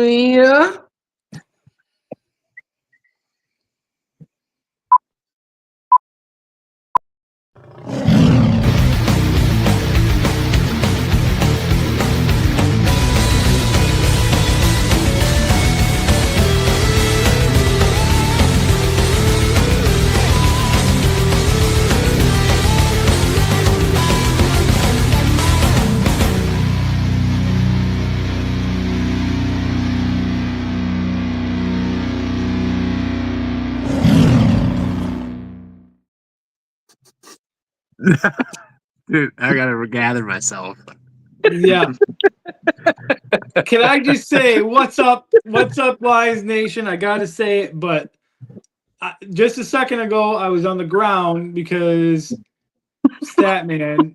yeah. Dude, I gotta gather myself. Yeah. Can I just say, what's up? What's up, Lions Nation? I got to say it, but just a second ago, I was on the ground because Statman.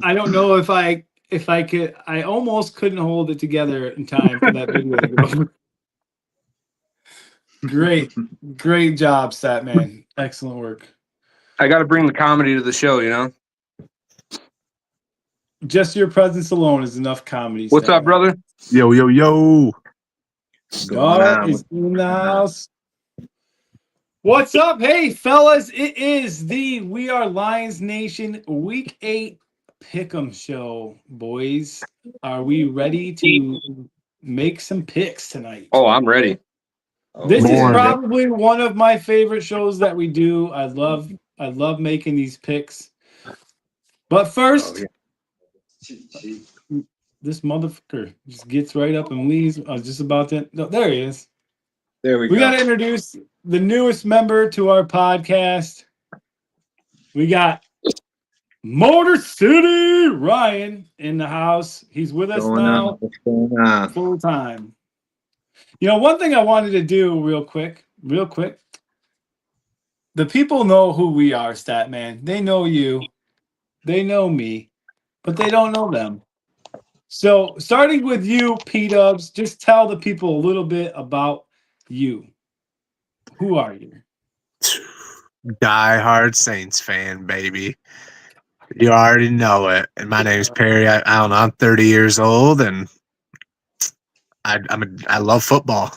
I don't know if I could. I almost couldn't hold it together in time for that video to go. Great job, Statman. Excellent work. I got to bring the comedy to the show, you know? Just your presence alone is enough comedy. What's up, brother? Yo, yo, yo. God is in the house. What's up? Hey, fellas, it is the We Are Lions Nation Week 8 Pick'em Show, boys. Are we ready to make some picks tonight? Oh, I'm ready. This is Born. probably one of my favorite shows that we do. I love making these picks. But first, this motherfucker just gets right up and leaves. I was just about to. No, there he is. There we go. We got to introduce the newest member to our podcast. We got Motor City Ryan in the house. He's with us now full time. You know, one thing I wanted to do real quick. The people know who we are, Statman. They know you. They know me, but they don't know them. So, starting with you, P-Dubs, just tell the people a little bit about you. Who are you? Die-hard Saints fan, baby. You already know it. And my name's Perry. I don't know. I'm 30 years old, and I love football.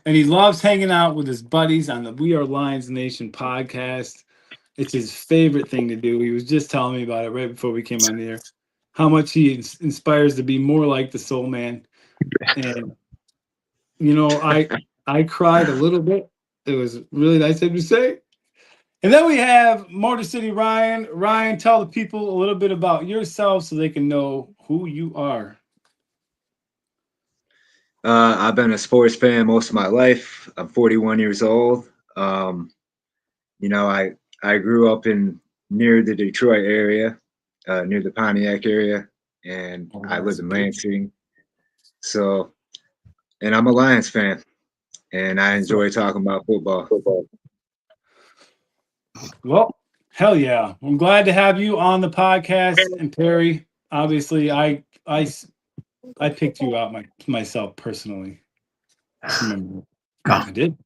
And he loves hanging out with his buddies on the We Are Lions Nation podcast. It's his favorite thing to do. He was just telling me about it right before we came on the air. How much he inspires to be more like the Soul Man. And, you know, I cried a little bit. It was really nice of him to say. And then we have Motor City Ryan. Ryan, tell the people a little bit about yourself so they can know who you are. I've been a sports fan most of my life. I'm 41 years old. You know, I grew up near the Detroit area, near the Pontiac area, and I live in Lansing. So, and I'm a Lions fan, and I enjoy talking about football. Well, hell yeah. I'm glad to have you on the podcast. And Perry, obviously, I picked you out myself personally. I did.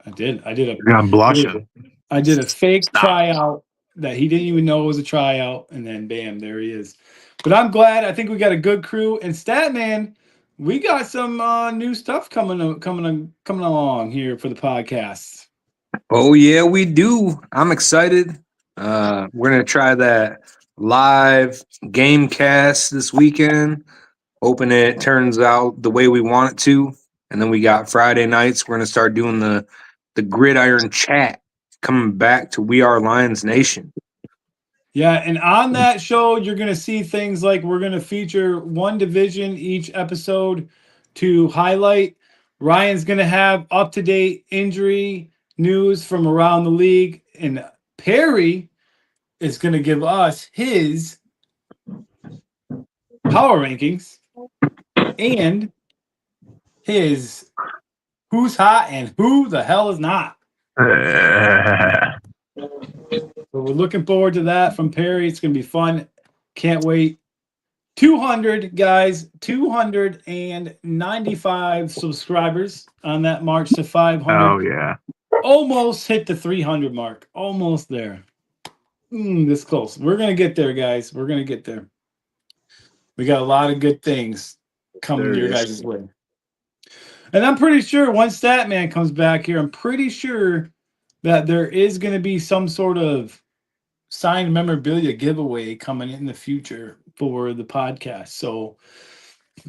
I'm blushing. I did a fake tryout that he didn't even know it was a tryout, and then bam, there he is. But I'm glad. I think we got a good crew. And Statman, we got some new stuff coming along here for the podcast. Oh, yeah, we do. I'm excited. We're going to try that live game cast this weekend. Hoping it turns out the way we want it to. And then we got Friday nights. We're going to start doing the Gridiron Chat, coming back to We Are Lions Nation. Yeah, and on that show, you're going to see things like we're going to feature one division each episode to highlight. Ryan's going to have up-to-date injury news from around the league, and Perry is going to give us his power rankings and his who's hot and who the hell is not. So we're looking forward to that from Perry. It's going to be fun. Can't wait. 200, guys. 295 subscribers on that march to 500. Oh, yeah. Almost hit the 300 mark. Almost there. This close. We're going to get there, guys. We're going to get there. We got a lot of good things coming There your is. guys' way. And I'm pretty sure once Statman comes back here, I'm pretty sure that there is going to be some sort of signed memorabilia giveaway coming in the future for the podcast. So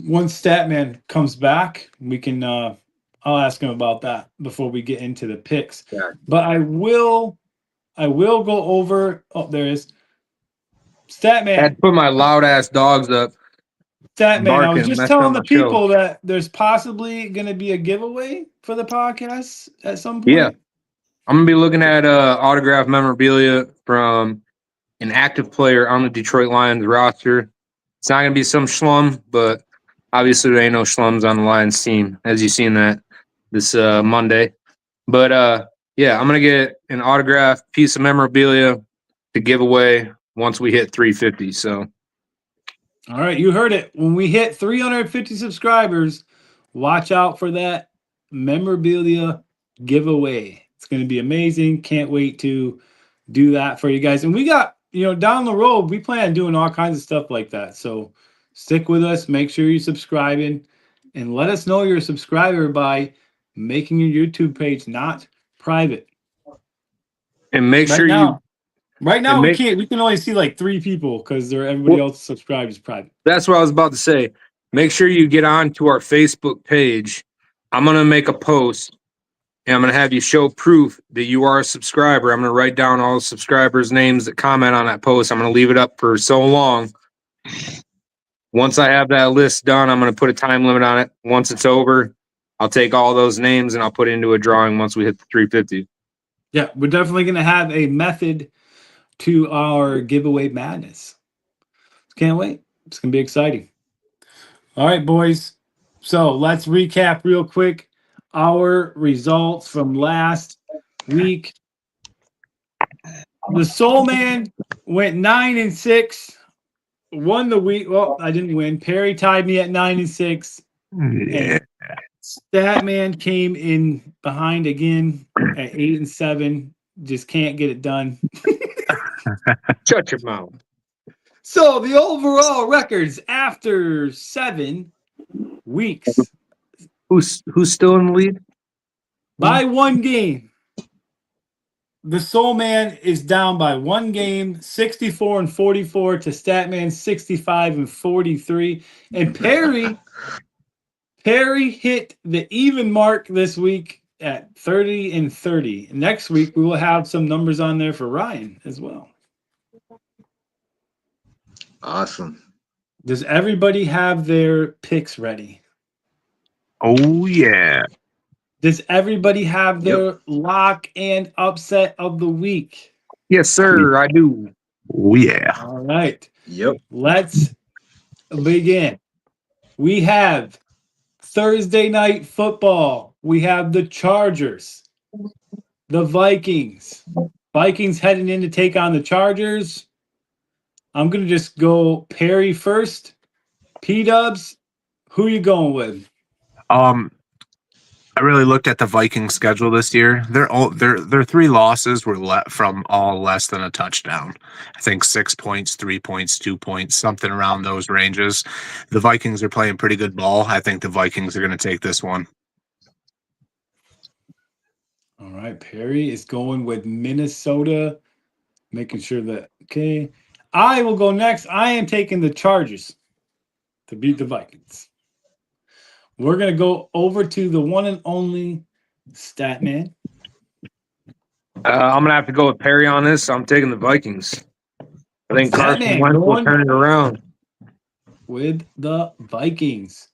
once Statman comes back, we can I'll ask him about that before we get into the picks. Yeah. But I will go over. Oh, there is I had Statman. to put my loud ass dogs up. Statman, I was barking, just messing telling up the my show. people that there's possibly going to be a giveaway for the podcast at some point. Yeah. I'm gonna be looking at autograph memorabilia from an active player on the Detroit Lions roster. It's not gonna be some schlum, but obviously there ain't no schlums on the Lions team, as you've seen that this Monday. But yeah, I'm gonna get an autograph piece of memorabilia to give away once we hit 350. So All right, you heard it. When we hit 350 subscribers, watch out for that memorabilia giveaway. It's going to be amazing. Can't wait to do that for you guys. And we got, down the road, we plan on doing all kinds of stuff like that. So stick with us. Make sure you're subscribing and let us know you're a subscriber by making your YouTube page not private. and make sure you Right now, And we make- can't. We can only see like 3 people because everybody else subscribed is private. that's what I was about to say. Make sure you get on to our Facebook page. I'm going to make a post and I'm going to have you show proof that you are a subscriber. I'm going to write down all the subscribers' names that comment on that post. I'm going to leave it up for so long. Once I have that list done, I'm going to put a time limit on it. Once it's over, I'll take all those names and I'll put it into a drawing once we hit the 350. Yeah, we're definitely going to have a method to our giveaway madness. Can't wait. It's going to be exciting. All right, boys. So let's recap real quick our results from last week. The Soul Man went 9-6, won the week. Well, I didn't win. Perry tied me at 9-6. Yeah. Statman came in behind again at 8-7. Just can't get it done. Shut your mouth. So the overall records after 7 weeks Who's still in the lead? by 1 game. The Soul Man is down by 1 game, 64-44 to Statman 65-43. And Perry hit the even mark this week at 30-30. Next week we will have some numbers on there for Ryan as well. Awesome. Does everybody have their picks ready? Oh yeah. Does everybody have their lock and upset of the week? Yes, sir. I do. Oh yeah. All right. Yep. Let's begin. We have Thursday night football. We have the Chargers, the Vikings. Vikings heading in to take on the Chargers. I'm going to just go Perry first. P-Dubs, who you going with? I really looked at the Vikings schedule this year. Their 3 losses were from all less than a touchdown. I think 6 points, 3 points, 2 points, something around those ranges. The Vikings are playing pretty good ball. I think the Vikings are going to take this one. All right, Perry is going with Minnesota, making sure that, okay. I will go next. I am taking the Chargers to beat the Vikings. We're going to go over to the one and only Statman. I'm going to have to go with Perry on this. I'm taking the Vikings. I think Carson Statman Wentz will going turn it around. with the Vikings.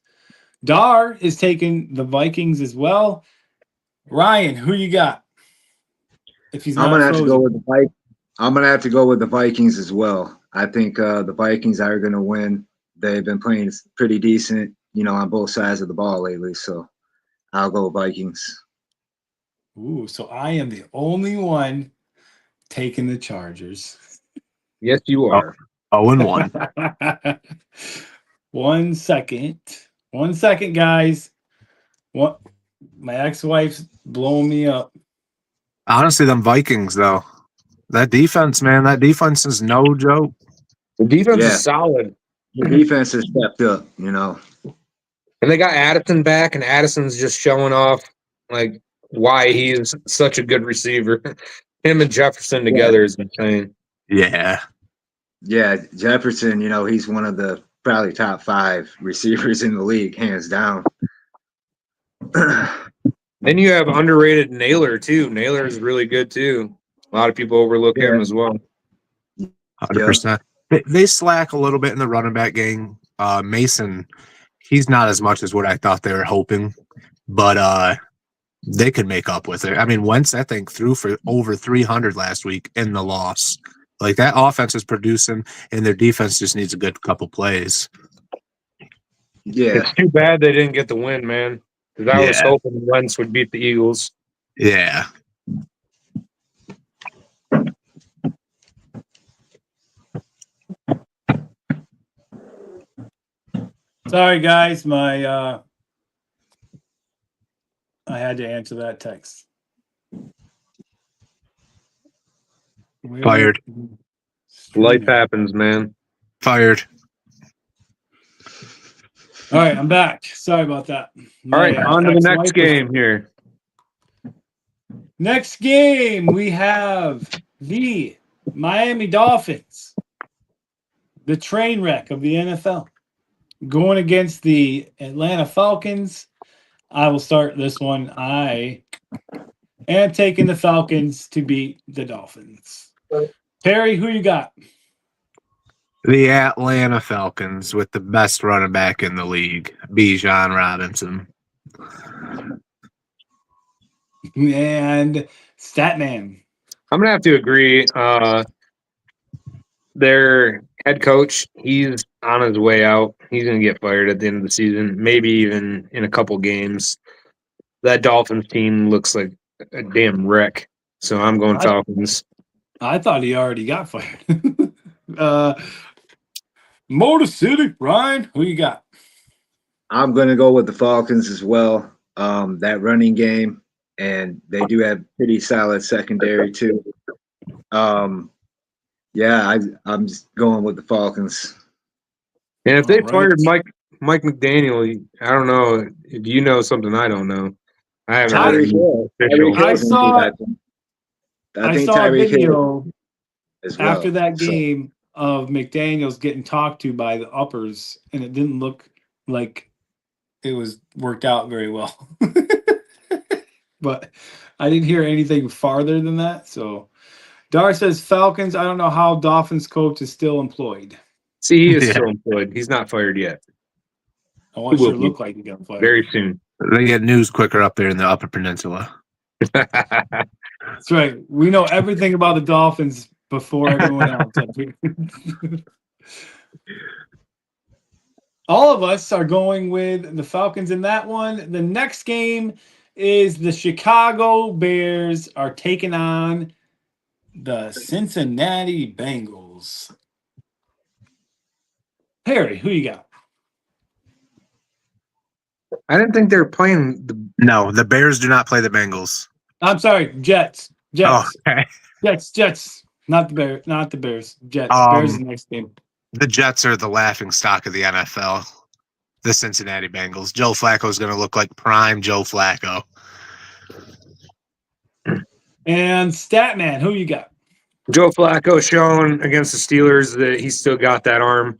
Dar is taking the Vikings as well. Ryan, who you got? If he's not I'm gonna have to frozen. go with the Vikings. I'm gonna have to go with the Vikings as well. I think the Vikings are gonna win. They've been playing pretty decent, on both sides of the ball lately. So I'll go Vikings. Ooh, so I am the only one taking the Chargers. Yes, you are. 0-1. 1 second. 1 second, guys. What? My ex-wife's blowing me up. Honestly, them Vikings though. That defense, man, that defense is no joke. The defense Yeah. is solid. The defense has stepped up, you know. And they got Addison back, and Addison's just showing off like why he is such a good receiver. Him and Jefferson together is insane. Yeah. Yeah, Jefferson, you know, he's one of the probably top 5 receivers in the league, hands down. Then you have underrated Naylor too. Naylor is really good too. A lot of people overlook him as well. 100%. They slack a little bit in the running back game. Mason, he's not as much as what I thought they were hoping, but they could make up with it. I mean, Wentz, I think, threw for over 300 last week in the loss. Like, that offense is producing, and their defense just needs a good couple plays. Yeah. It's too bad they didn't get the win, man. Because I was Yeah. hoping Wentz would beat the Eagles. Yeah. Sorry, guys. I had to answer that text. Fired. Life happens, man. Fired. All right, I'm back. Sorry about that. All right, My, on to the ex-wife next was- game here. Next game, we have the Miami Dolphins, the train wreck of the NFL, going against the Atlanta Falcons. I will start this one. I am taking the Falcons to beat the Dolphins. Perry, who you got? The Atlanta Falcons with the best running back in the league, Bijan Robinson. And Statman. I'm gonna have to agree. Their head coach, he's on his way out. He's gonna get fired at the end of the season, maybe even in a couple games. That Dolphins team looks like a damn wreck. So I'm going Falcons. I thought he already got fired. Motor City, Ryan, who you got? I'm going to go with the Falcons as well. That running game, and they do have pretty solid secondary too. Yeah, I'm just going with the Falcons. And if they All right. fired Mike McDaniel, I don't know. Do you know something I don't know? I haven't heard Tyreek anything Hill. official. Tyreek Hill's I gonna be I think saw a Tyreek Hill video as well. after that So, game of McDaniels getting talked to by the uppers, and it didn't look like it was worked out very well. But I didn't hear anything farther than that. So Dar says Falcons. I don't know how Dolphins coach is still employed. See, he is Yeah. still employed. He's not fired yet. I want He you will to be. look like you got fired. Very soon. They get news quicker up there in the Upper Peninsula. That's right. We know everything about the Dolphins before everyone else. Up here. All of us are going with the Falcons in that one. The next game is the Chicago Bears are taking on the Cincinnati Bengals. Harry, who you got? I didn't think they were playing the. No, the Bears do not play the Bengals. I'm sorry, Jets. Oh, okay. Jets. Not the Bears. Not the Bears. Jets. Bears is the next game. The Jets are the laughing stock of the NFL. The Cincinnati Bengals. Joe Flacco is going to look like prime Joe Flacco. And Statman, who you got? Joe Flacco showing against the Steelers that he's still got that arm,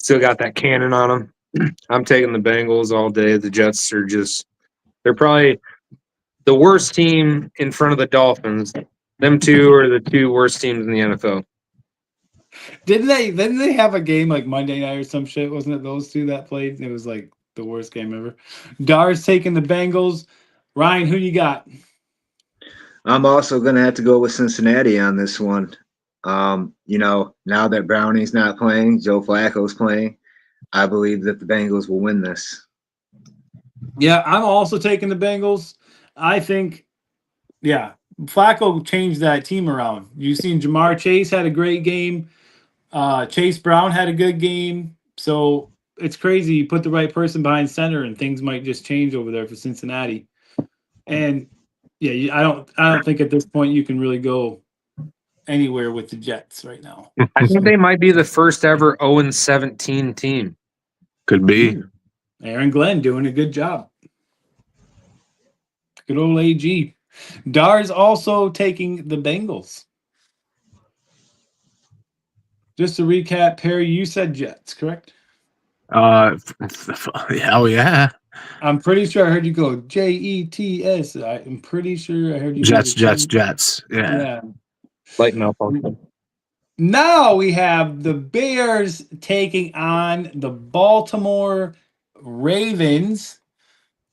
still got that cannon on him. I'm taking the Bengals all day. The Jets are they're probably the worst team in front of the Dolphins. Them two are the two worst teams in the NFL. Didn't they have a game like Monday night or some shit? Wasn't it those two that played? It was like the worst game ever. Dar's taking the Bengals. Ryan, who you got? I'm also going to have to go with Cincinnati on this one. You know, now that Browning's not playing, Joe Flacco's playing, I believe that the Bengals will win this. Yeah, I'm also taking the Bengals. I think, yeah, Flacco changed that team around. You've seen Jamar Chase had a great game. Chase Brown had a good game. So it's crazy. You put the right person behind center and things might just change over there for Cincinnati. And yeah, I don't think at this point you can really go anywhere with the Jets right now. I think they might be the first ever 0-17 team. Could be. Aaron Glenn doing a good job. Good old AG. Dar's also taking the Bengals. Just to recap, Perry, you said Jets, correct? Hell yeah. I'm pretty sure I heard you go Jets. I'm pretty sure I heard you go Jets, the Jets, Jets. Jets. Yeah. Yeah. Light malfunction. Now we have the Bears taking on the Baltimore Ravens.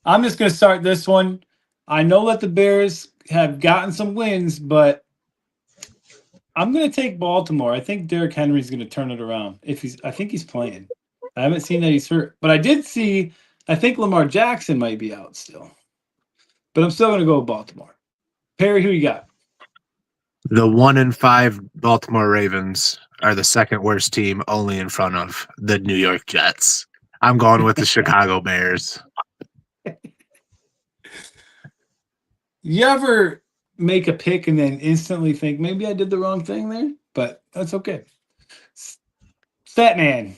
I'm just going to start this one. I know that the Bears have gotten some wins, but I'm going to take Baltimore. I think Derrick Henry's going to turn it around. I think he's playing. I haven't seen that he's hurt, but I did see. I think Lamar Jackson might be out still, but I'm still going to go with Baltimore. Perry, who you got? The 1-5 Baltimore Ravens are the second worst team, only in front of the New York Jets. I'm going with the Chicago Bears. You ever make a pick and then instantly think maybe I did the wrong thing there? But that's okay. Stat man.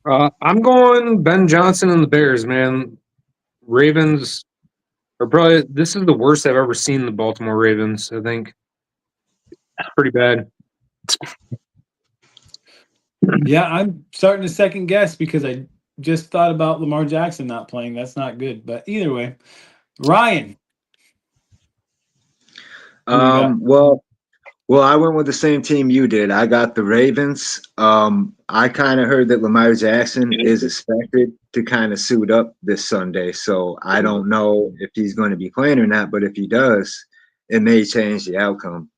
I'm going Ben Johnson and the Bears, man. Ravens are probably, this is the worst I've ever seen the Baltimore Ravens, I think. Pretty bad. Yeah, I'm starting to second guess because I just thought about Lamar Jackson not playing. That's not good. But either way, Ryan. Well, I went with the same team you did. I got the Ravens. I kind of heard that Lamar Jackson is expected to kind of suit up this Sunday, so I don't know if he's going to be playing or not. But if he does, it may change the outcome.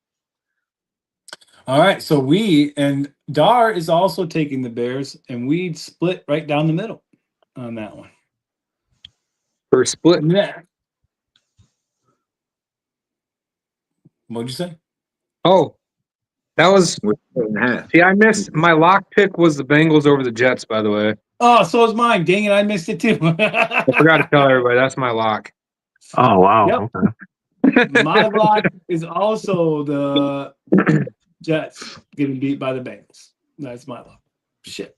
All right, so and Dar is also taking the Bears, and we split right down the middle on that one. For a split. Yeah. What'd you say? Oh, that was. We're split in half. See, I missed my lock pick was the Bengals over the Jets. By the way, Oh, so is mine. Dang it, I missed it too. I forgot to tell everybody that's my lock. Oh, wow. Yep. Okay. My lock is also the Jets getting beat by the Bengals. That's my lock. Shit.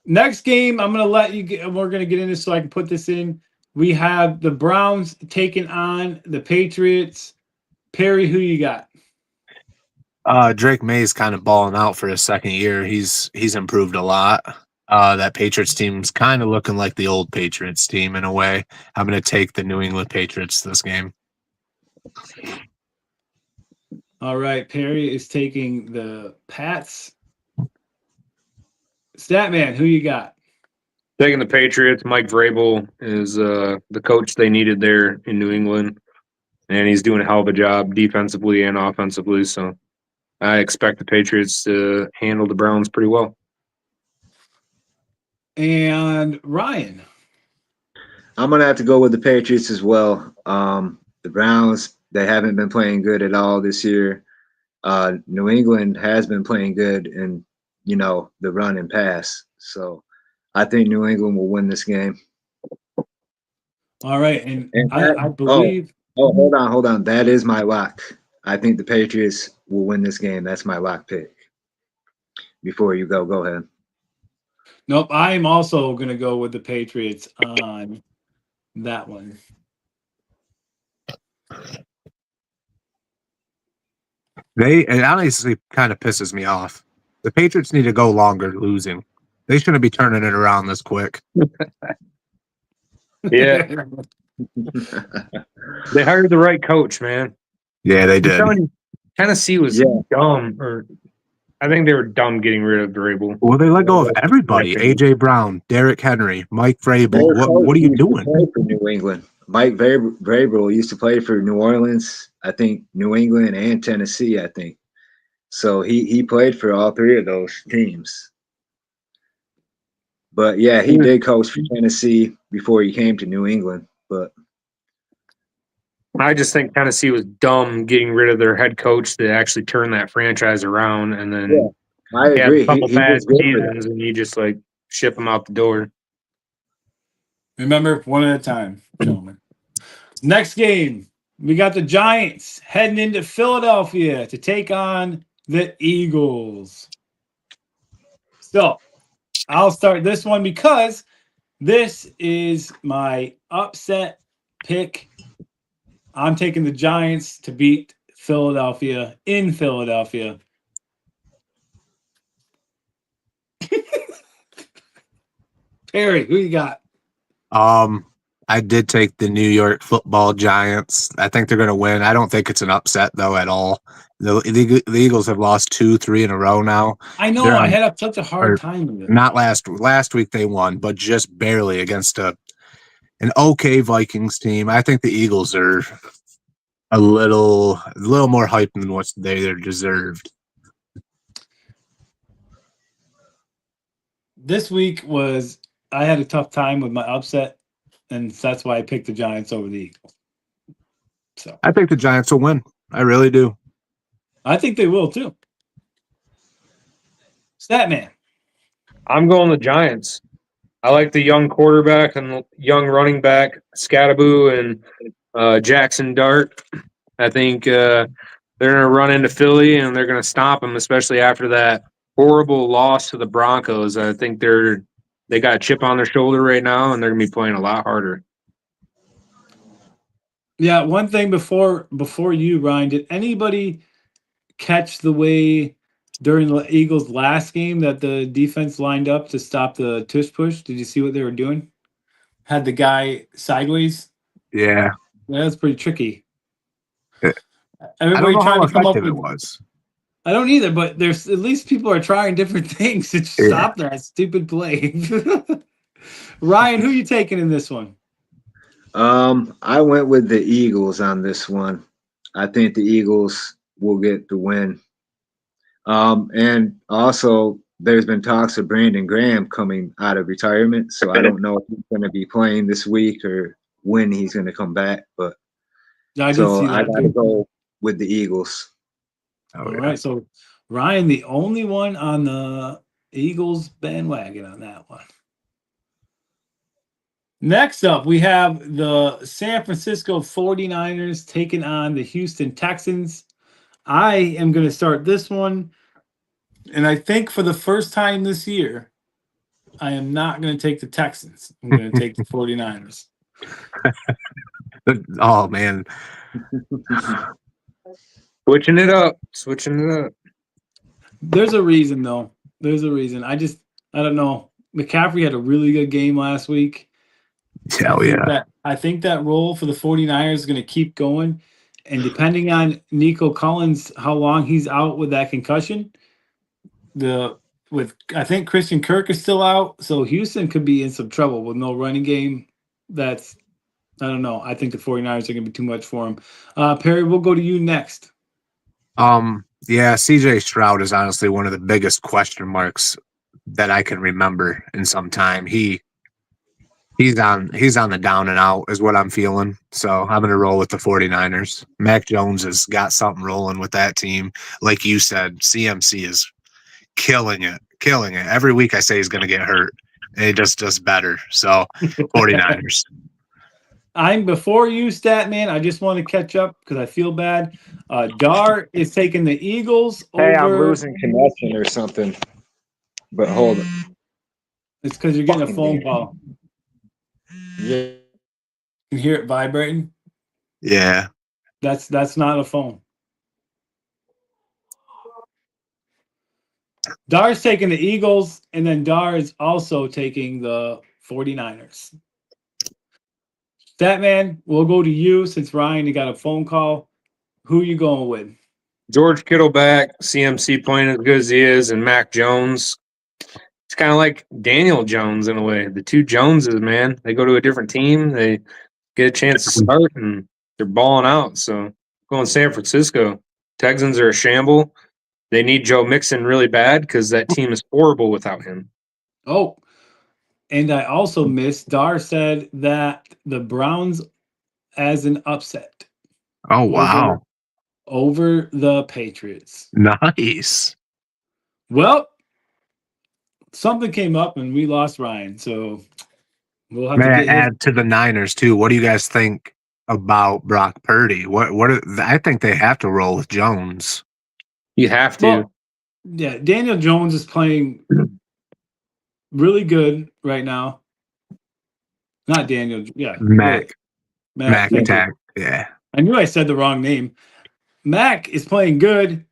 Next game, I'm going to let you get, we're going to get into so I can put this in. We have the Browns taking on the Patriots. Perry, who you got? Drake May's kind of balling out for his second year. He's improved a lot. That Patriots team's kind of looking like the old Patriots team in a way. I'm going to take the New England Patriots this game. All right, Perry is taking the Pats. Statman, who you got? Taking the Patriots. Mike Vrabel is the coach they needed there in New England, and he's doing a hell of a job defensively and offensively. So I expect the Patriots to handle the Browns pretty well. And Ryan. I'm going to have to go with the Patriots as well. The Browns, they haven't been playing good at all this year. New England has been playing good in, the run and pass. So I think New England will win this game. All right. And I believe. Oh, hold on. That is my lock. I think the Patriots will win this game. That's my lock pick. Before you go ahead. Nope. I'm also going to go with the Patriots on that one. It honestly kind of pisses me off. The Patriots need to go longer losing. They shouldn't be turning it around this quick. Yeah. They hired the right coach, man. Yeah, they did. Tennessee was dumb, or I think they were dumb getting rid of Vrabel. Well, they let go of everybody. AJ Brown, Derrick Henry, Mike Vrabel. What are you doing? For New England. Mike Vrabel used to play for New Orleans, I think New England and Tennessee, I think. So he played for all three of those teams. But yeah, he did coach for Tennessee before he came to New England. But I just think Tennessee was dumb getting rid of their head coach to actually turn that franchise around, and then I agree. a couple bad was good for seasons, and you just ship them out the door. Remember, one at a time, gentlemen. Next game, We got the Giants heading into Philadelphia to take on the Eagles. So I'll start this one because this is my upset pick. I'm taking the Giants to beat Philadelphia in Philadelphia. Perry, who you got? I did take the New York Football Giants. I think they're going to win. I don't think it's an upset though at all. The Eagles have lost 2-3 in a row now. I know They're I on- had such a or hard time with it. Not last week they won, but just barely against an okay Vikings team. I think the Eagles are a little more hyped than what they're deserved. This week I had a tough time with my upset, and that's why I picked the Giants over the Eagles. So I think the Giants will win. I really do. I think they will too. Statman. I'm going the Giants. I like the young quarterback and young running back, Scattaboo and Jackson Dart. I think they're going to run into Philly and they're going to stop them, especially after that horrible loss to the Broncos. I think they got a chip on their shoulder right now, and they're going to be playing a lot harder. Yeah, one thing before you, Ryan, did anybody catch the way during the Eagles' last game that the defense lined up to stop the tush push? Did you see what they were doing? Had the guy sideways. Yeah. Yeah, that's pretty tricky. I Everybody don't know trying how to come up effective with. it was. I don't either, but there's at least people are trying different things to stop that stupid play. Ryan, who you taking in this one? I went with the Eagles on this one. I think the Eagles will get the win. And also, there's been talks of Brandon Graham coming out of retirement, so I don't know if he's going to be playing this week or when he's going to come back. But I did so see I that. got to go with the Eagles. All right, so Ryan, the only one on the Eagles bandwagon on that one. Next up, we have the San Francisco 49ers taking on the Houston Texans. I am going to start this one, and I think for the first time this year, I am not going to take the Texans. I'm going to take the 49ers. Oh man. Switching it up. There's a reason, though. There's a reason. I don't know. McCaffrey had a really good game last week. Hell yeah. I think that role for the 49ers is going to keep going. And depending on Nico Collins, how long he's out with that concussion, I think Christian Kirk is still out. So Houston could be in some trouble with no running game. I don't know. I think the 49ers are going to be too much for him. Perry, we'll go to you next. Yeah, CJ Stroud is honestly one of the biggest question marks that I can remember in some time. He's on the down and out is what I'm feeling. So I'm going to roll with the 49ers. Mac Jones has got something rolling with that team. Like you said, CMC is killing it. Every week I say he's going to get hurt, and he just does better. So 49ers. I'm before you, Statman. I just want to catch up because I feel bad. Dar is taking the Eagles over. Hey, I'm losing connection or something. But hold on. It's because you're getting a Fucking phone damn. call. Yeah. You can hear it vibrating. Yeah. That's not a phone. Dar's taking the Eagles, and then Dar is also taking the 49ers. Statman, we'll go to you since Ryan, you got a phone call. Who you going with? George Kittle back, CMC playing as good as he is, and Mac Jones. It's kind of like Daniel Jones in a way. The two Joneses, man, they go to a different team, they get a chance to start, and they're balling out. So going San Francisco. Texans are a shamble. They need Joe Mixon really bad because that team is horrible without him. Oh, and I also missed. Dar said that the Browns as an upset. Oh, wow. Over the Patriots. Nice. Well, something came up and we lost Ryan, so we'll have May to I get his. add to the Niners too? What do you guys think about Brock Purdy. I think they have to roll with Jones. You have to. Well, yeah, Daniel Jones is playing really good right now. Not Daniel. Yeah, Mac Mac. Thank you. attack. Yeah. I knew I said the wrong name. Mac is playing good,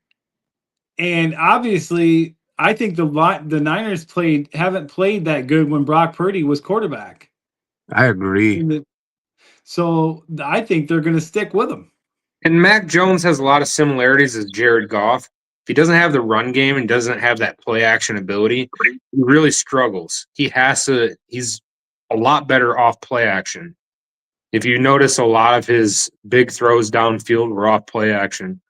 and obviously, I think the Niners haven't played that good when Brock Purdy was quarterback. I agree. So I think they're going to stick with him. And Mac Jones has a lot of similarities as Jared Goff. If he doesn't have the run game and doesn't have that play action ability, he really struggles. He's a lot better off play action. If you notice, a lot of his big throws downfield were off play action.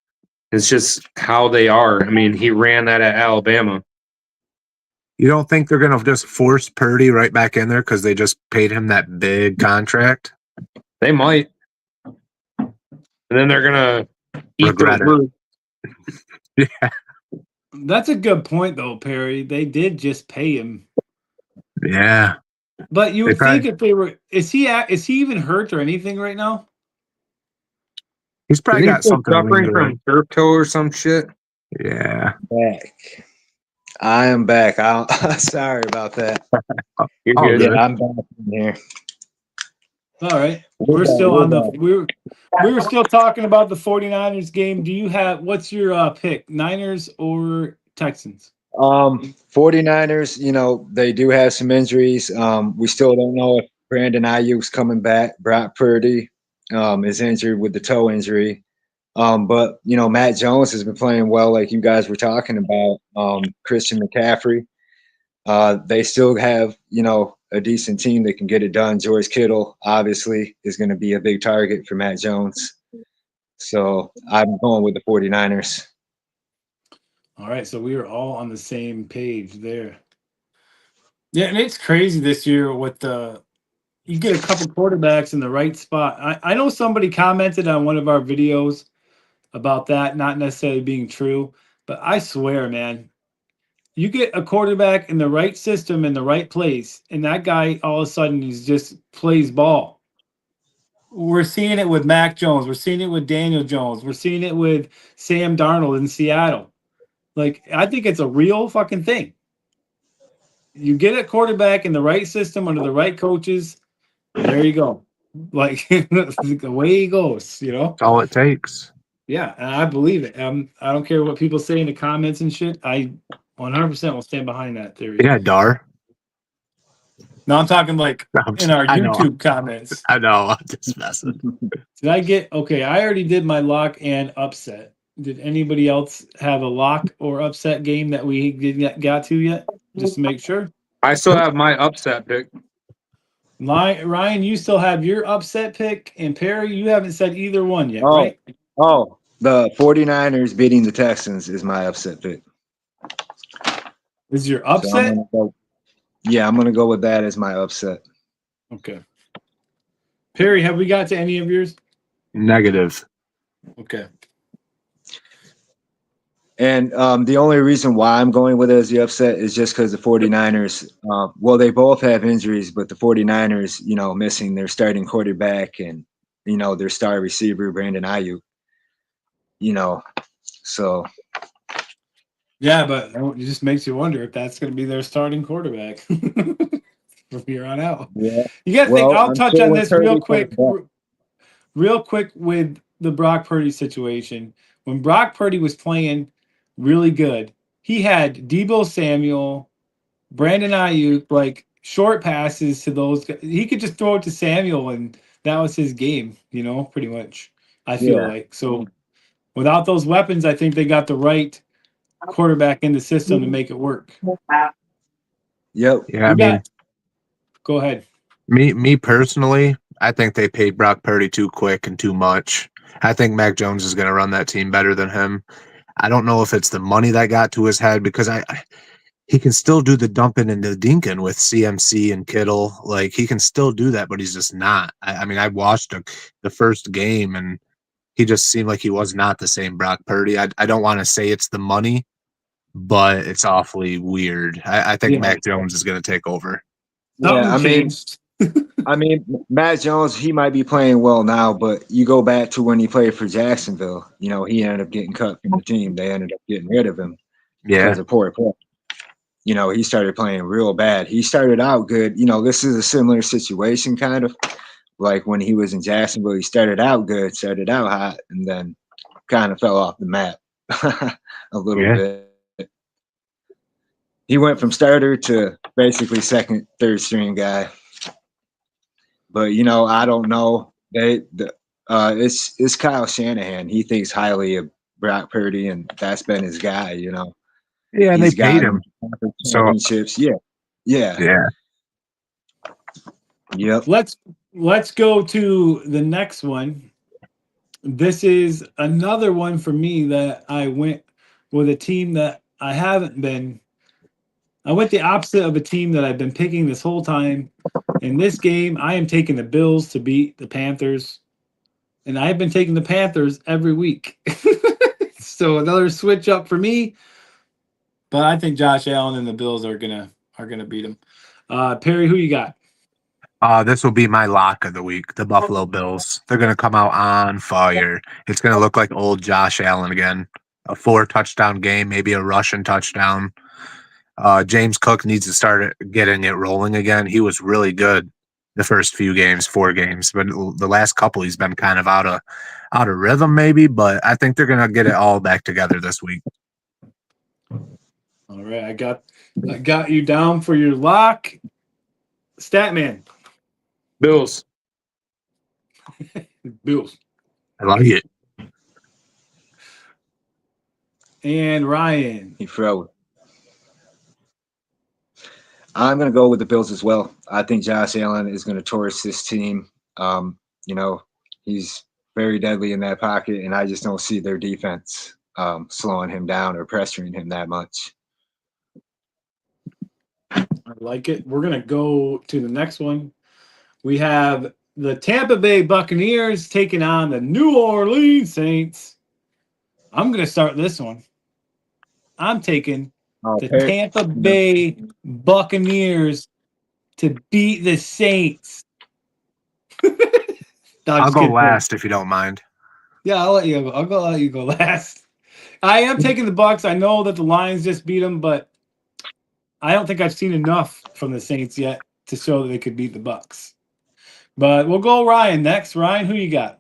It's just how they are. I mean, he ran that at Alabama. You don't think they're going to just force Purdy right back in there because they just paid him that big contract? They might. And then they're going to eat Regret their words. Yeah. That's a good point, though, Perry. They did just pay him. Yeah. But you would think if they were, is he even hurt or anything right now? He's probably Isn't he got still something suffering lingering. from turf toe or some shit. Yeah. Back. I am back. Sorry about that. You're Oh, good. good. Yeah, I'm back in here. All right. We're still on the we were still talking about the 49ers game. Do you have what's your pick? Niners or Texans? 49ers, they do have some injuries. We still don't know if Brandon Ayuk's coming back. Brock Purdy is injured with the toe injury. But Matt Jones has been playing well, like you guys were talking about. Christian McCaffrey. They still have, a decent team that can get it done. George Kittle, obviously, is going to be a big target for Matt Jones. So I'm going with the 49ers. All right, so we are all on the same page there. Yeah, and it's crazy this year with you get a couple quarterbacks in the right spot. I know somebody commented on one of our videos about that not necessarily being true, but I swear, man, you get a quarterback in the right system in the right place, and that guy all of a sudden just plays ball. We're seeing it with Mac Jones. We're seeing it with Daniel Jones. We're seeing it with Sam Darnold in Seattle. Like, I think it's a real fucking thing. You get a quarterback in the right system under the right coaches, there you go. Like, the way he goes, That's all it takes. Yeah, and I believe it. I don't care what people say in the comments and shit. I 100% will stand behind that theory. Yeah, Dar. No, I'm talking like in our I know. YouTube comments. I know. I'm just messing. Did I get okay? I already did my lock and upset. Did anybody else have a lock or upset game that we didn't got to yet? Just to make sure. I still have my upset pick. Ryan, you still have your upset pick, and Perry, you haven't said either one yet, Oh. right? Oh, the 49ers beating the Texans is my upset pick. Is your So upset? I'm going to go with that as my upset. Okay. Perry, have we got to any of yours? Negative. Okay. And the only reason why I'm going with it as the upset is just because the 49ers, they both have injuries, but the 49ers, missing their starting quarterback and, their star receiver, Brandon Ayuk, so. Yeah, but it just makes you wonder if that's going to be their starting quarterback from here on out. Yeah. You got to think. I'll I'm touch sure on when this Purdy real quick. comes back- Real quick with the Brock Purdy situation. When Brock Purdy was playing really good, he had Deebo Samuel, Brandon Ayuk, like short passes to those guys. He could just throw it to Samuel, and that was his game, pretty much. I feel like. So without those weapons, I think they got the right quarterback in the system to make it work. Yep. Yeah, Go ahead. Me personally, I think they paid Brock Purdy too quick and too much. I think Mac Jones is going to run that team better than him. I don't know if it's the money that got to his head because he can still do the dumping into Dinkin with CMC and Kittle. Like, he can still do that, but he's just not. I mean, I watched the first game, and he just seemed like he was not the same Brock Purdy. I don't want to say it's the money, but it's awfully weird. I think Mac Jones is going to take over. Something changed. I mean, Matt Jones, he might be playing well now, but you go back to when he played for Jacksonville. You know, he ended up getting cut from the team. They ended up getting rid of him Yeah. because of poor play. You know, he started playing real bad. He started out good. You know, this is a similar situation, kind of like when he was in Jacksonville. He started out good, started out hot, and then kind of fell off the map a little Yeah. bit. He went from starter to basically second, third string guy. But you know, I don't know. It's Kyle Shanahan. He thinks highly of Brock Purdy, and that's been his guy. You know, Yeah, and they he's paid got him. So championships. Yeah, yeah, yeah. yep. Let's go to the next one. This is another one for me that I went with a team that I haven't been. I went the opposite of a team that I've been picking this whole time. In this game, I am taking the Bills to beat the Panthers, and I've been taking the Panthers every week. So another switch up for me. But I think Josh Allen and the Bills are gonna beat them. Perry, who you got? This will be my lock of the week, the Buffalo Bills. They're going to come out on fire. It's going to look like old Josh Allen again. A 4-touchdown game, maybe a rushing touchdown. James Cook needs to start getting it rolling again. He was really good the first few games, 4 games, but the last couple he's been kind of out of rhythm maybe, but I think they're going to get it all back together this week. All right, I got you down for your lock. Statman. Bills. Bills. I like it. And Ryan. He froze. I'm going to go with the Bills as well. I think Josh Allen is going to torch this team. You know, he's very deadly in that pocket, and I just don't see their defense slowing him down or pressuring him that much. I like it. We're going to go to the next one. We have the Tampa Bay Buccaneers taking on the New Orleans Saints. I'm going to start this one. I'm taking the Tampa Bay Buccaneers to beat the Saints. I'll go last if you don't mind. Yeah, I'll let you go. I'll let you go last. I am taking the Bucs. I know that the Lions just beat them, but I don't think I've seen enough from the Saints yet to show that they could beat the Bucs. But we'll go Ryan next. Ryan, who you got?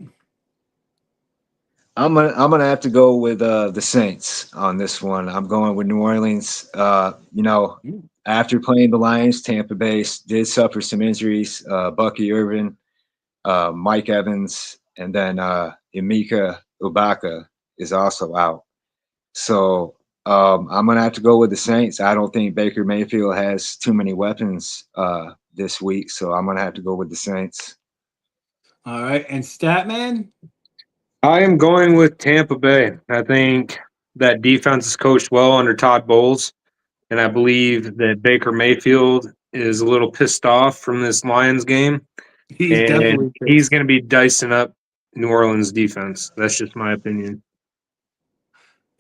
I'm gonna have to go with the Saints on this one. I'm going with New Orleans. You know, after playing the Lions, Tampa Bay did suffer some injuries. Bucky Irvin, Mike Evans, and then Emeka Ubaka is also out. So I'm gonna have to go with the Saints. I don't think Baker Mayfield has too many weapons this week, so I'm gonna have to go with the Saints. All right, and Statman. I am going with Tampa Bay. I think that defense is coached well under Todd Bowles, and I believe that Baker Mayfield is a little pissed off from this Lions game. He's definitely he's going to be dicing up New Orleans defense. That's just my opinion.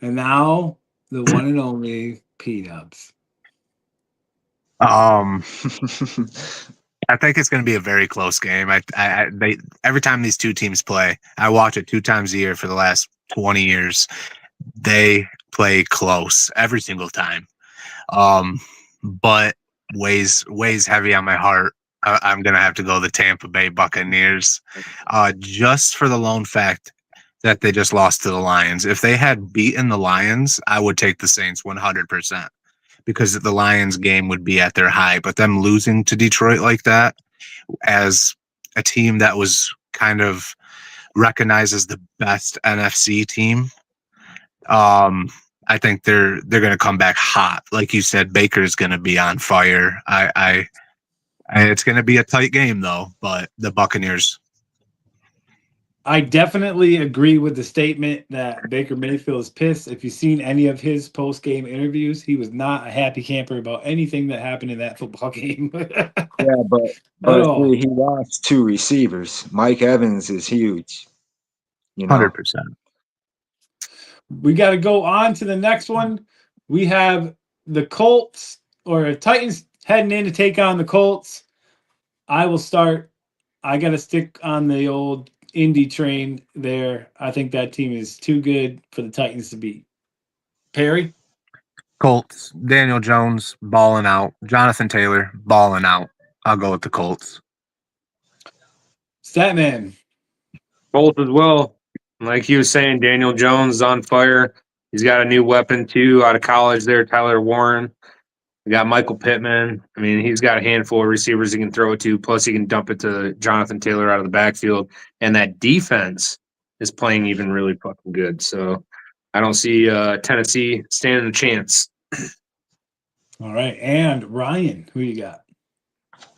And now the one and only P-Dubs. I think it's going to be a very close game. They every time these two teams play, I watch it 2 times a year for the last 20 years. They play close every single time. But weighs heavy on my heart. I'm going to have to go the Tampa Bay Buccaneers, just for the lone fact that they just lost to the Lions. If they had beaten the Lions, I would take the Saints 100%. Because the Lions game would be at their high, but them losing to Detroit like that as a team that was kind of recognized as the best NFC team, I think they're going to come back hot. Like you said, Baker's going to be on fire. It's going to be a tight game though, but the Buccaneers. I definitely agree with the statement that Baker Mayfield is pissed. If you've seen any of his post-game interviews, he was not a happy camper about anything that happened in that football game. Yeah, but see, he lost 2 receivers. Mike Evans is huge. You know, 100%. We got to go on to the next one. We have the Colts or Titans heading in to take on the Colts. I will start. I got to stick on the old Indy train there. I think that team is too good for the Titans to beat. Perry? Colts, Daniel Jones balling out, Jonathan Taylor balling out. I'll go with the Colts. Statman. Both as well. Like he was saying, Daniel Jones is on fire. He's got a new weapon too out of college there, Tyler Warren. We got Michael Pittman. I mean, he's got a handful of receivers he can throw it to. Plus, he can dump it to Jonathan Taylor out of the backfield. And that defense is playing even really fucking good. So I don't see Tennessee standing a chance. All right. And Ryan, who you got?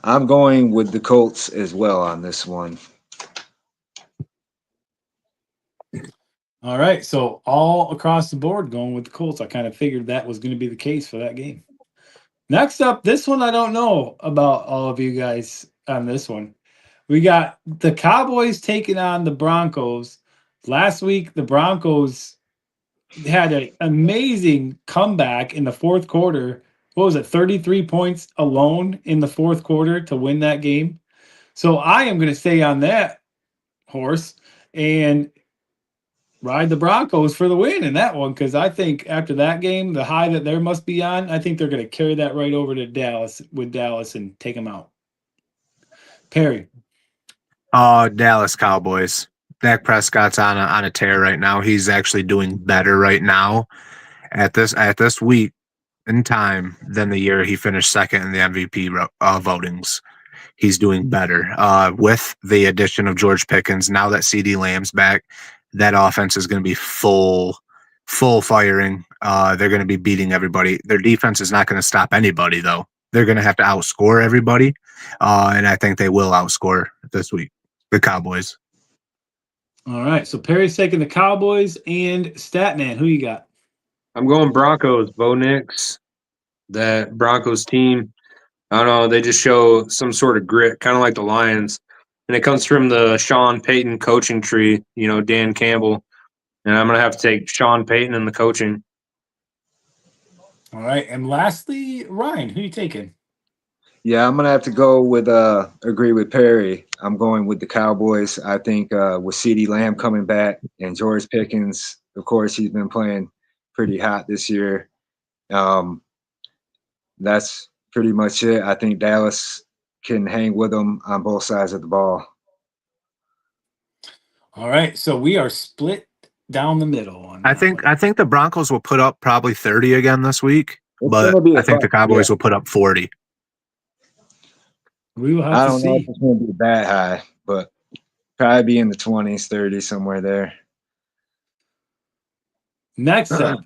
I'm going with the Colts as well on this one. All right. So all across the board going with the Colts. I kind of figured that was going to be the case for that game. Next up, this one I don't know about all of you guys on this one. We got the Cowboys taking on the Broncos. Last week, the Broncos had an amazing comeback in the fourth quarter. What was it, 33 points alone in the fourth quarter to win that game? So I am going to stay on that horse and ride the Broncos for the win in that one, because I think after that game, the high that there must be on, I think they're going to carry that right over to Dallas and take them out. Perry. Dallas Cowboys. Dak Prescott's on a tear right now. He's actually doing better right now at this week in time than the year he finished second in the MVP votings. He's doing better with the addition of George Pickens. Now that CD Lamb's back, that offense is going to be full firing. They're going to be beating everybody. Their defense is not going to stop anybody, though. They're going to have to outscore everybody, and I think they will outscore this week, the Cowboys. All right, so Perry's taking the Cowboys and Statman. Who you got? I'm going Broncos, Bo Nix. That Broncos team, I don't know, they just show some sort of grit, kind of like the Lions. And it comes from the Sean Payton coaching tree, Dan Campbell. And I'm going to have to take Sean Payton in the coaching. All right, and lastly, Ryan, who you taking? Yeah, I'm gonna have to go with agree with Perry. I'm going with the Cowboys. I think with CeeDee Lamb coming back and George Pickens, of course, he's been playing pretty hot this year. That's pretty much it. I think Dallas can hang with them on both sides of the ball. All right, so we are split down the middle on I that think one. the Broncos will put up probably 30 again this week, It's but gonna be a I think the fight, Cowboys yeah. will put up 40. We will I have to don't know if see. it's going to be that high, but probably be in the 20s, 30s, somewhere there. Next up,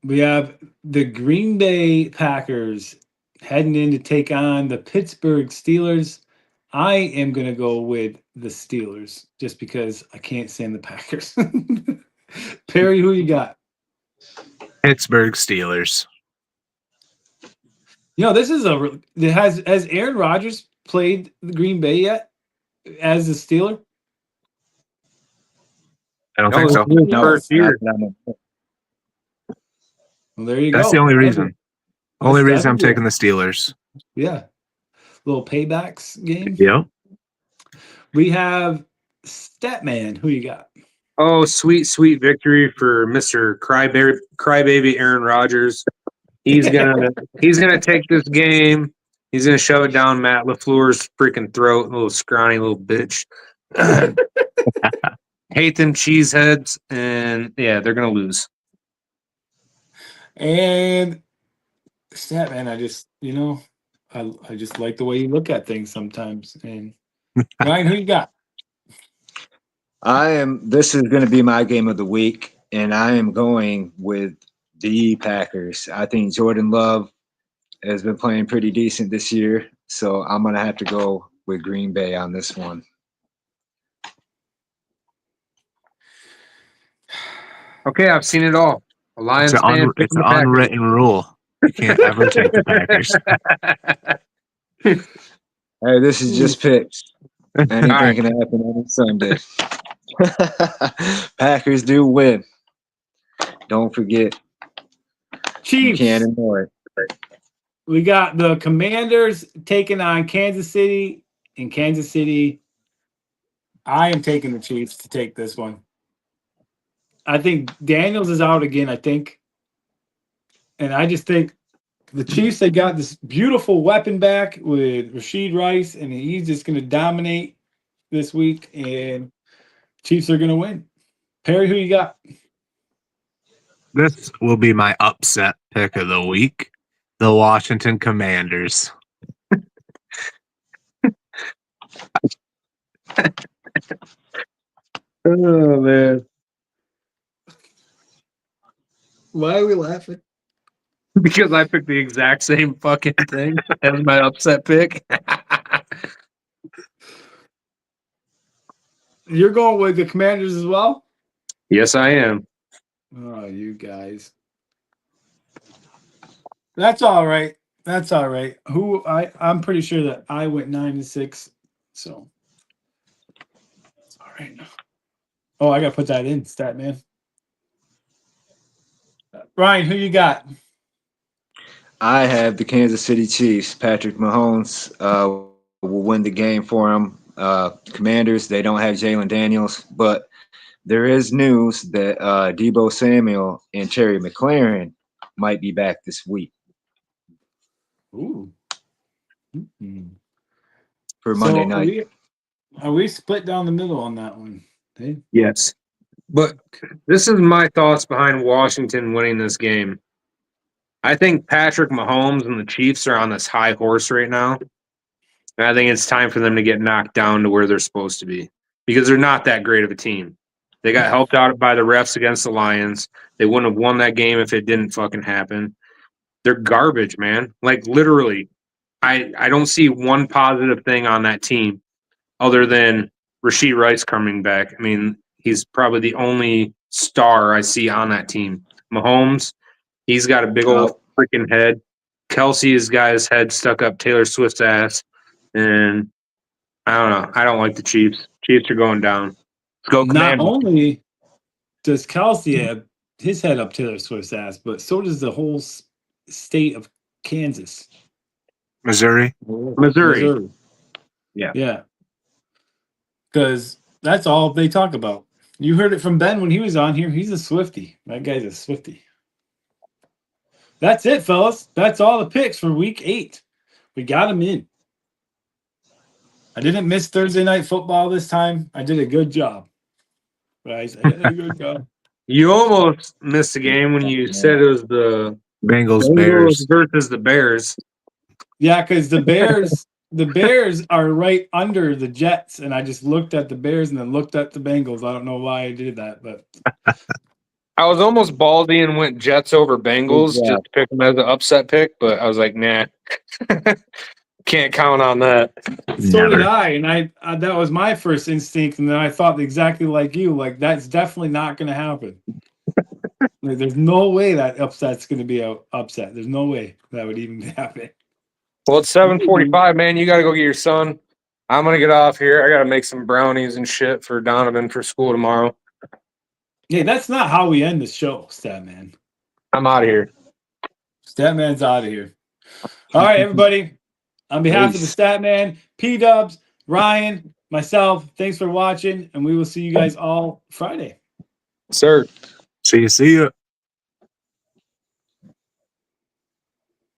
we have the Green Bay Packers heading in to take on the Pittsburgh Steelers. I am going to go with the Steelers just because I can't stand the Packers. Perry, who you got? Pittsburgh Steelers. This is has Aaron Rodgers played the Green Bay yet as a Steeler? I don't think so. No, First year. Well, there you go. That's the only reason. Only That's reason I'm definitely- taking the Steelers. Yeah. Little paybacks game. Yeah. We have Statman. Who you got? Oh, sweet, sweet victory for Mr. Crybaby Aaron Rodgers. He's gonna take this game. He's gonna shove it down Matt LaFleur's freaking throat, little scrawny little bitch. Hate them cheeseheads, and yeah, they're gonna lose. And Statman, I just I just like the way you look at things sometimes. And Ryan, who you got? This is going to be my game of the week, and I am going with the Packers. I think Jordan Love has been playing pretty decent this year, so I'm going to have to go with Green Bay on this one. Okay, I've seen it all. A Lions It's fan an picking the Packers. unwritten rule. You can't ever take the Packers. Hey, this is just picks. Anything right. can happen on Sunday. Packers do win. Don't forget. You Chiefs. can't ignore it. We got the Commanders taking on Kansas City. in Kansas City. I am taking the Chiefs to take this one. I think Daniels is out again, I think. And I just think the Chiefs, they got this beautiful weapon back with Rashid Rice, and he's just going to dominate this week, and Chiefs are going to win. Perry, who you got? This will be my upset pick of the week. The Washington Commanders. Oh man. Why are we laughing? Because I picked the exact same fucking thing as my upset pick. You're going with the Commanders as well? Yes, I am. Oh, you guys. That's all right. That's all right. I'm pretty sure that I went 9-6. So it's all right now. Oh, I gotta put that in, stat man. Ryan, who you got? I have the Kansas City Chiefs. Patrick Mahomes will win the game for them. Commanders, they don't have Jalen Daniels, but there is news that Debo Samuel and Terry McLaurin might be back this week Ooh. Mm-hmm. for Monday night. Are we split down the middle on that one? Hey? Yes. But this is my thoughts behind Washington winning this game. I think Patrick Mahomes and the Chiefs are on this high horse right now. And I think it's time for them to get knocked down to where they're supposed to be because they're not that great of a team. They got helped out by the refs against the Lions. They wouldn't have won that game if it didn't fucking happen. They're garbage, man. Like literally, I don't see one positive thing on that team other than Rashid Rice coming back. I mean, he's probably the only star I see on that team. Mahomes, he's got a big old freaking head. Kelsey has got his head stuck up Taylor Swift's ass. And I don't know. I don't like the Chiefs. Chiefs are going down. Let's go Not Commanders. only does Kelsey have his head up Taylor Swift's ass, but so does the whole state of Kansas. Missouri. Missouri. Yeah. Yeah. Because that's all they talk about. You heard it from Ben when he was on here. He's a Swiftie. That guy's a Swiftie. That's it, fellas. That's all the picks for week 8. We got them in. I didn't miss Thursday night football this time. I did a good job. Guys, I did a good job. You almost missed a game when you said it was the Bengals, Bears. versus the Bears. Yeah, because the Bears are right under the Jets, and I just looked at the Bears and then looked at the Bengals. I don't know why I did that, but I was almost ballsy and went Jets over Bengals just to pick them as an upset pick, but I was like, nah. Can't count on that. so Never. did I. And I that was my first instinct, and then I thought exactly like you. Like that's definitely not going to happen. Like, there's no way that upset's going to be a upset. There's no way that would even happen. Well, it's 7:45, man. You got to go get your son. I'm going to get off here. I got to make some brownies and shit for Donovan for school tomorrow. Hey, that's not how we end the show, Statman. I'm out of here. Statman's out of here. All right, everybody. On behalf of the Statman, P-Dubs, Ryan, myself, thanks for watching, and we will see you guys all Friday. Sir. See ya.